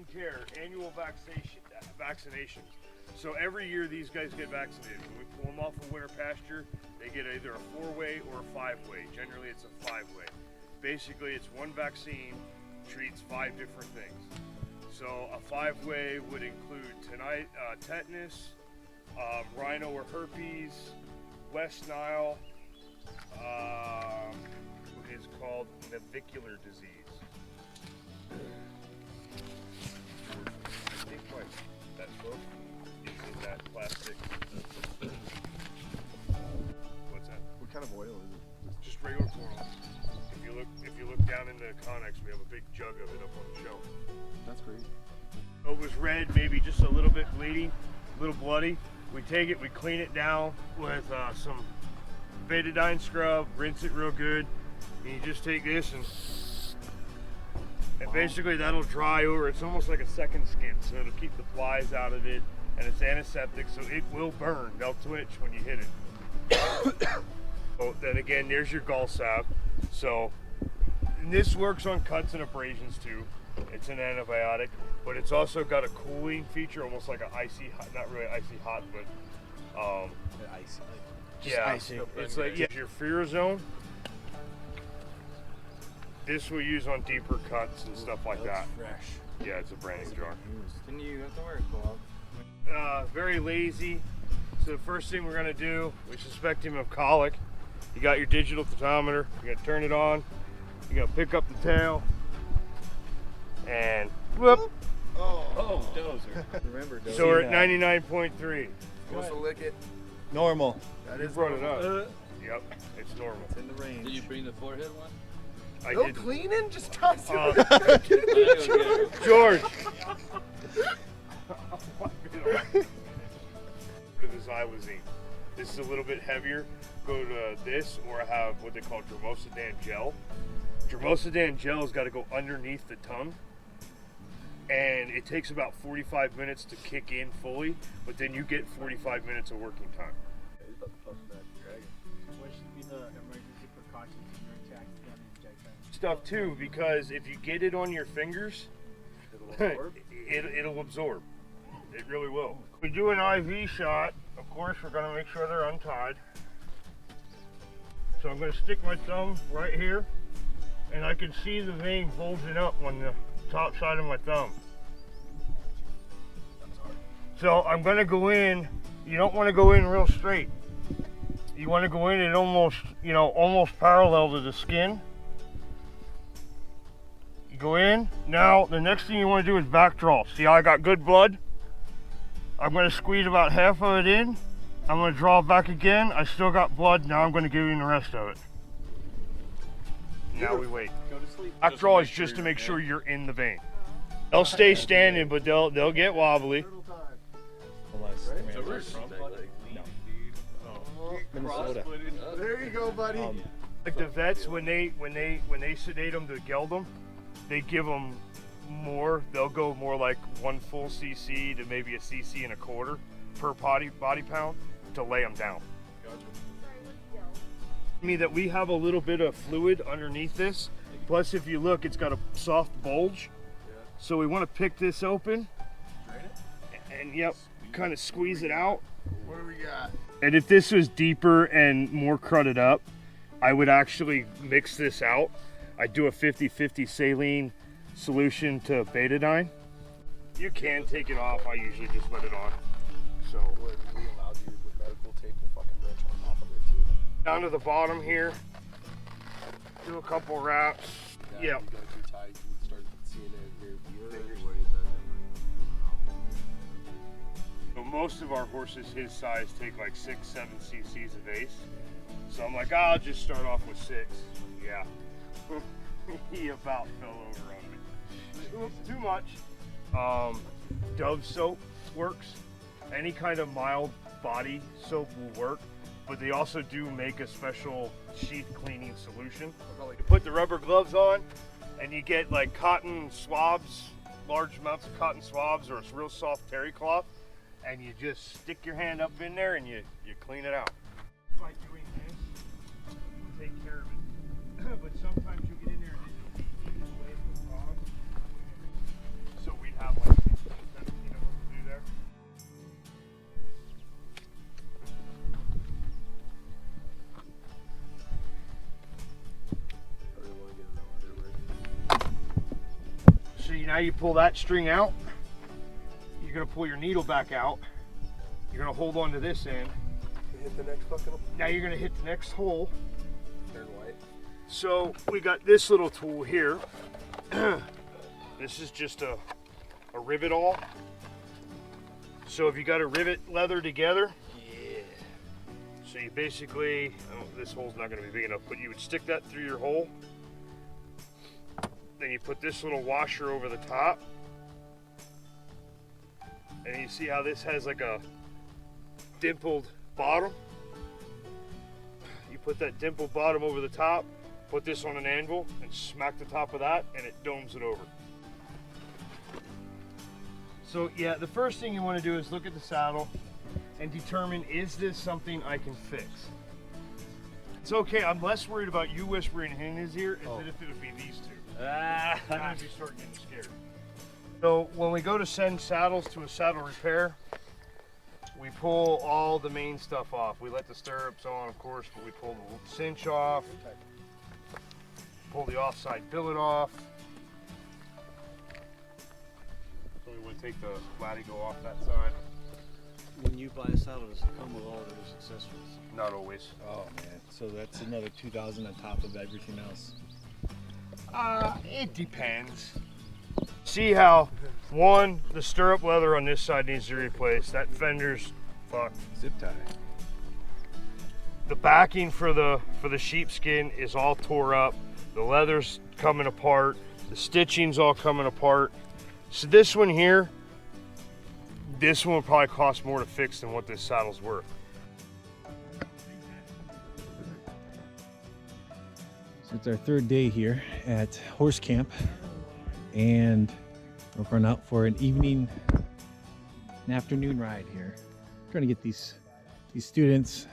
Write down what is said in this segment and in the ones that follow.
Care annual vaccination. So every year these guys get vaccinated. When we pull them off of winter pasture, they get either a 4-way or a 5-way. Generally it's a 5-way. Basically it's one vaccine, treats 5 different things. So a 5-way would include tetanus, rhino or herpes, West Nile, is called navicular disease. I think that book is in that plastic. What's that? What kind of oil is it? Just regular corn oil. If you look down in the Connex, we have a big jug of it up on the shelf. That's great. It was red, maybe just a little bit bleeding, a little bloody. We take it, we clean it down with some betadine scrub, rinse it real good, and you just take this and basically that'll dry over. It's almost like a second skin, so it'll keep the flies out of it, and it's antiseptic, so it will burn. They'll twitch when you hit it. Oh, then again, there's your gall salve. So and this works on cuts and abrasions too. It's an antibiotic, but it's also got a cooling feature, almost like an icy hot, not really icy hot, but Icy. yeah, icy. it's like your Furazone. This we use on deeper cuts and stuff like that. Fresh. Yeah, it's a branding jar. Can you have to wear gloves? Very lazy. So the first thing we're gonna do, we suspect him of colic. You got your digital thermometer. You gotta turn it on. You gotta pick up the tail, and whoop. Oh, dozer. Remember, dozer. So we're at 99.3. Supposed to lick it. Normal. You brought it up. Yep, it's normal. It's in the range. Did you bring the forehead one? I No did. cleaning, just toss it. I'm gonna go get it. George. This Xylazine. This is a little bit heavier. Go to this, or I have what they call Dromosidane gel. Dromosidane gel has got to go underneath the tongue, and it takes about 45 minutes to kick in fully, but then you get 45 minutes of working time. What should be the emergency precautions in your attack gun injection? Stuff too, because if you get it on your fingers, it'll absorb. It really will. We do an IV shot. Of course, we're going to make sure they're untied. So I'm going to stick my thumb right here, and I can see the vein bulging up on the top side of my thumb. So I'm going to go in. You don't want to go in real straight. You want to go in at almost, almost parallel to the skin. You go in. Now, the next thing you want to do is back draw. See how I got good blood? I'm going to squeeze about half of it in. I'm going to draw back again. I still got blood. Now I'm going to give you the rest of it. Now we wait. Go to sleep. Back draw is just to make sure you're in the vein. They'll stay standing, but they'll get wobbly. Unless Minnesota. There you go, buddy. Like the vets, when they sedate them to geld them, they give them more. They'll go more like 1 full cc to maybe a cc and a quarter per body pound to lay them down. I mean that we have a little bit of fluid underneath this. Plus, if you look, it's got a soft bulge. So we want to pick this open, and yep, kind of squeeze it out. What do we got? And if this was deeper and more crudded up, I would actually mix this out. I do a 50-50 saline solution to betadine. You can take it off. I usually just let it on. So Would we allow you with medical tape to fucking wrench on top of it too? down to the bottom here, do a couple wraps. Yeah. You go too tight, you start seeing it in your fingers. So most of our horses his size take like 6-7 cc's of ACE. So I'm like, I'll just start off with 6. Yeah. He about fell over on me. Oops, too much. Dove soap works. Any kind of mild body soap will work, but they also do make a special sheath cleaning solution. You put the rubber gloves on, and you get like cotton swabs, large amounts of cotton swabs, or a real soft terry cloth, and you just stick your hand up in there and you clean it out. By doing this, take care of it. But sometimes you get in there and it'll eat away at the frog. So we have now you pull that string out. You're gonna pull your needle back out. You're gonna hold on to this end. Hit the next fucking. Now you're gonna hit the next hole. Turn white. So we got this little tool here. This is just a rivet awl. So if you got to rivet leather together, yeah. So you basically, this hole's not gonna be big enough, but you would stick that through your hole. Then you put this little washer over the top. And you see how this has like a dimpled bottom? You put that dimpled bottom over the top, put this on an anvil, and smack the top of that, and it domes it over. So yeah, the first thing you want to do is look at the saddle and determine, is this something I can fix? It's okay, I'm less worried about you whispering in his ear than if it would be these two. I'm gonna be start getting scared. So when we go to send saddles to a saddle repair, we pull all the main stuff off. We let the stirrups on, of course, but we pull the cinch off, pull the offside billet off. So we would take the latigo off that side. When you buy a saddle, does it come with all of those accessories? Not always. Oh man, so that's another $2,000 on top of everything else. It depends. See how, one, the stirrup leather on this side needs to be replaced. That fender's fucked. Zip tie. The backing for the sheepskin is all tore up. The leather's coming apart. The stitching's all coming apart. So this one here, this one will probably cost more to fix than what this saddle's worth. So it's our third day here at horse camp, and we're going out for an afternoon ride here. Trying to get these students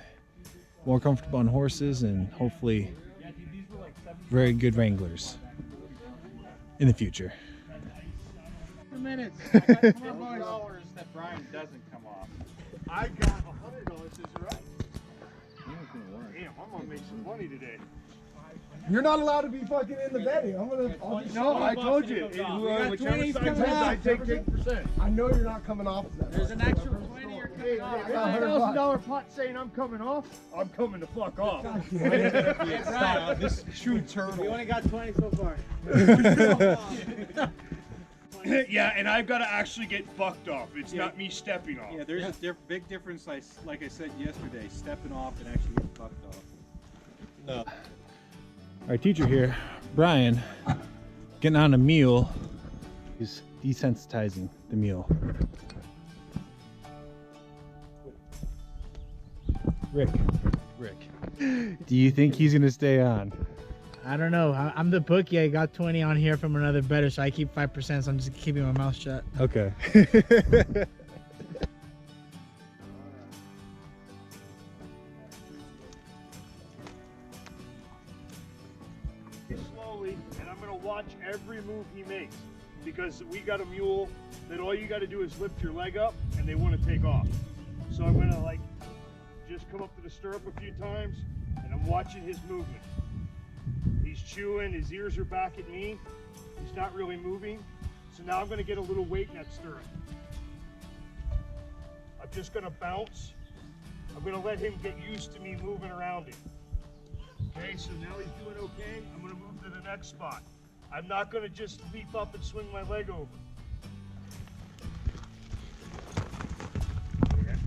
more comfortable on horses and hopefully very good wranglers in the future. Minutes. I got $4 that Brian doesn't come off. I got $100, is it right? Damn, I'm gonna make some money today. You're not allowed to be fucking in the video. No, I told you. Whichever side wins, I take 10%. I know you're not coming off of that. There's an extra 20 you're coming off. $1,000 pot saying I'm coming off. I'm coming the fuck off. This true turtle. You only got 20 so far. Yeah, and I've got to actually get bucked off. It's not me stepping off. Yeah, there's a big difference, like I said yesterday, stepping off and actually getting bucked off. No. Our teacher here, Brian, getting on a mule. He's desensitizing the mule. Rick, do you think he's gonna stay on? I don't know. I'm the bookie. I got 20 on here from another bettor, so I keep 5%, so I'm just keeping my mouth shut. Okay. Slowly, and I'm gonna watch every move he makes, because we got a mule that all you got to do is lift your leg up and they want to take off. So I'm gonna like just come up to the stirrup a few times and I'm watching his movement. He's chewing, his ears are back at me, he's not really moving. So now I'm going to get a little weight in that stirrup. I'm just going to bounce. I'm going to let him get used to me moving around him. Okay, so now he's doing okay. I'm going to move to the next spot. I'm not going to just leap up and swing my leg over. Okay.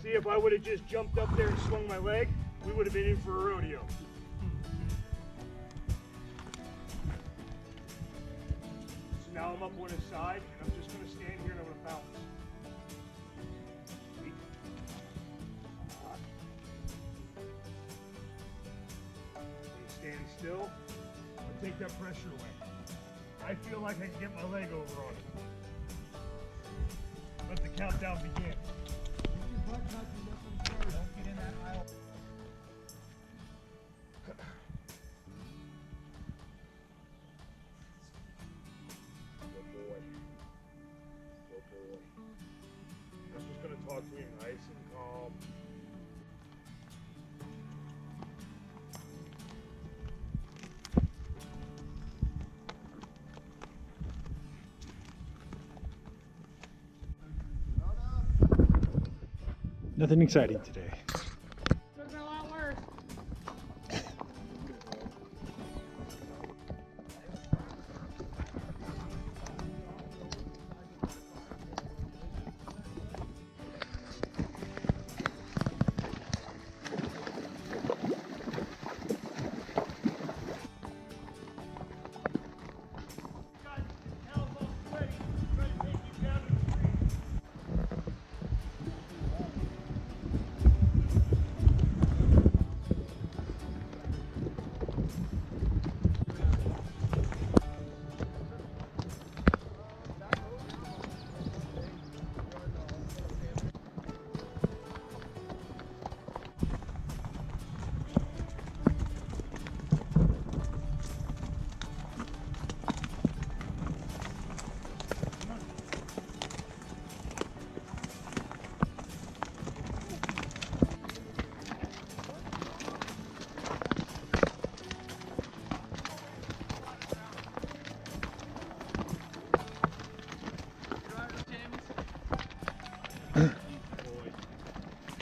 See, if I would have just jumped up there and swung my leg, we would have been in for a rodeo. So now I'm up on his side, and I'm just going to stand here and I'm going to bounce. He's standing still. I'll take that pressure away. I feel like I can get my leg over on him. Let the countdown begin. Don't get in that aisle. Good boy. Good boy. I'm just going to talk to him nice and calm. Nothing exciting today.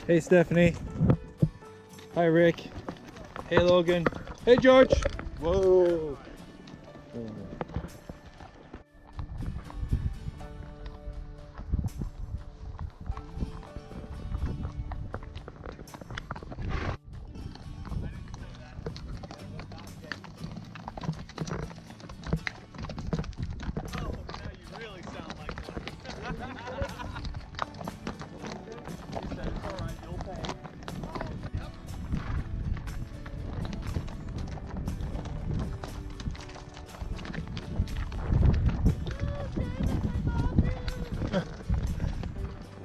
Hey Stephanie. Hi Rick. Hey Logan. Hey George. Whoa.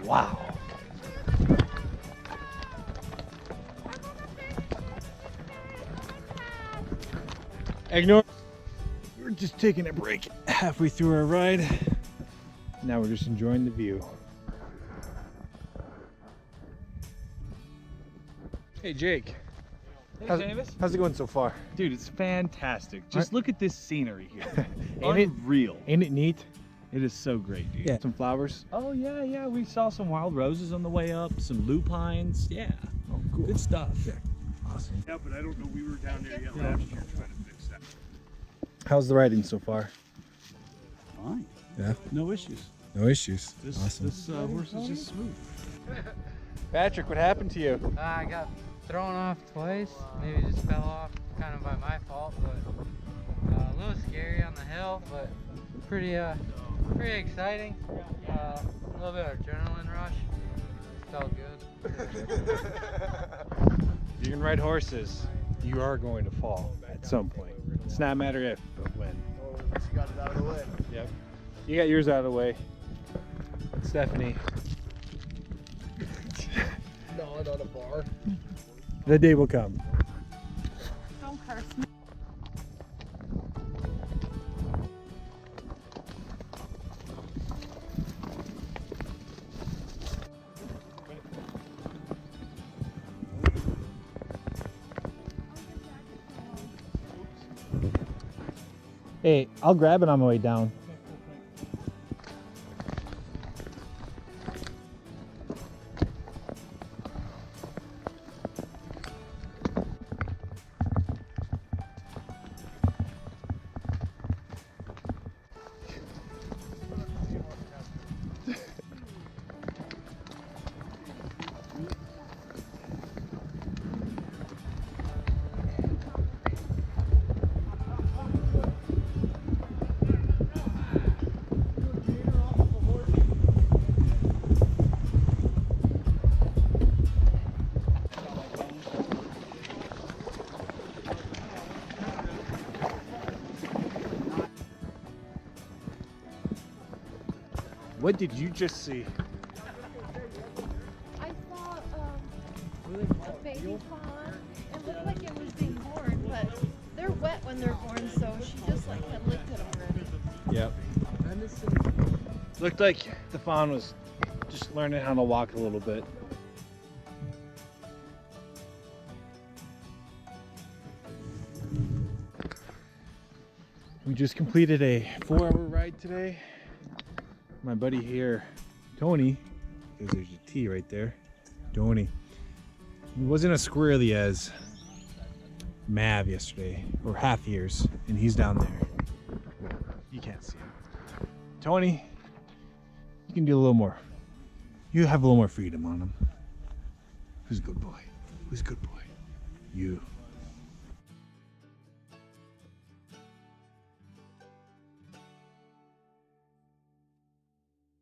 Wow. Ignore. We're just taking a break halfway through our ride. Now we're just enjoying the view. Hey Jake. Hey, How's it going so far? dude, it's fantastic. Just look at this scenery here. Ain't it? Unreal. Ain't it neat? It is so great, dude. Yeah. Some flowers. Oh yeah, we saw some wild roses on the way up, some lupines. Yeah. Oh, cool. Good stuff. Yeah. Awesome. Yeah, but I don't know we were down there yet last year trying to fix that. How's the riding so far? Fine. Yeah. No issues. No issues. This horse is just smooth. Patrick, what happened to you? I got thrown off twice. Maybe just fell off kind of by my fault, but a little scary on the hill, but pretty exciting. A little bit of adrenaline rush. Felt good. You can ride horses. You are going to fall at some point. It's not a matter if, but when. Once you got it out of the way. Yep. You got yours out of the way. Stephanie. Gnawing on a bar. The day will come. Don't curse me. Hey, I'll grab it on my way down. What did you just see? I saw a baby fawn. It looked like it was being born, but they're wet when they're born, so she just like had licked it already. Yep. Looked like the fawn was just learning how to walk a little bit. We just completed a 4-hour ride today. My buddy here, Tony, because there's a T right there, Tony. He wasn't as squirrely as Mav yesterday, or half years, and he's down there. You can't see him. Tony, you can do a little more. You have a little more freedom on him. Who's a good boy? Who's a good boy? You.